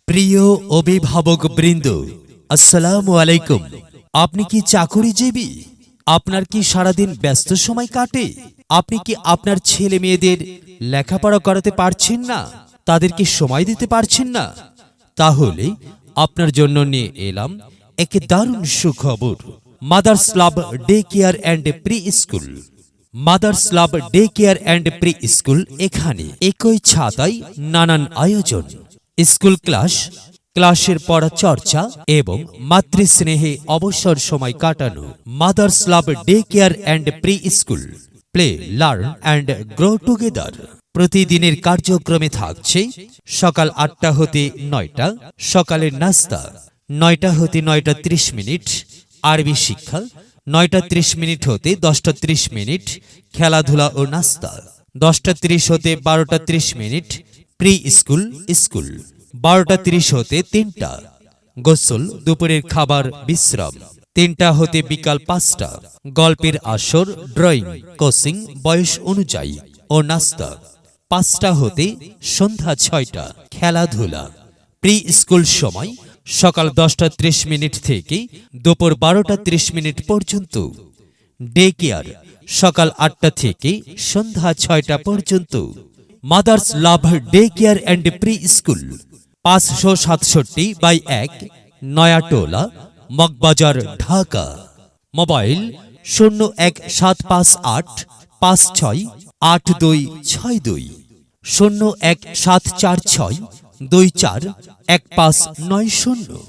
প্রিয় অভিভাবক বৃন্দ, আসসালামু আলাইকুম। আপনি কি চাকরিজীবী? আপনার কি সারাদিন ব্যস্ত সময় কাটে? আপনি কি আপনার ছেলে মেয়েদের লেখাপড়া করাতে পারছেন না? তাদেরকে সময় দিতে পারছেন না? তাহলে আপনার জন্য নিয়ে এলাম এক দারুণ সুখবর। Mother's love day care and pre school. Mother's love day care and pre school, এখানে একই ছাতায় নানান আয়োজন। স্কুল ক্লাসের পড়া চর্চা এবং মাতৃস্নেহে অবসর সময় কাটানো। Mother's love day care and pre school, play, learn and grow together. প্রতিদিনের কার্যক্রমে থাকছে সকাল ৮টা হতে ৯টা সকালের নাস্তা, ৯টা হতে ৯টা ৩০ আরবি শিক্ষা, ৯টা ৩০ হতে ১০টা ৩০, খেলাধুলা ও নাস্তা, ১০টা ৩০ হতে ১২টা ৩০, প্রি স্কুল ১২টা ৩০ হতে ৩টা, গোসল, দুপুরের খাবার, বিশ্রাম। ৩টা হতে বিকাল ৫টা, গল্পের আসর, ড্রয়িং, কোচিং বয়স অনুযায়ী ও নাস্তা। ৫টা হতে সন্ধ্যা ৬টা, খেলাধুলা। প্রি স্কুল সময় সকাল ১০টা ৩০ থেকে দুপুর ১২টা ৩০ পর্যন্ত। ডে কেয়ার সকাল ৮টা থেকে সন্ধ্যা ৬টা পর্যন্ত। Mother's love day care and pre school, ৫৬৭/১, Nayatola, Moghbazar, Dhaka. Mobile 01758568262, 01746241590।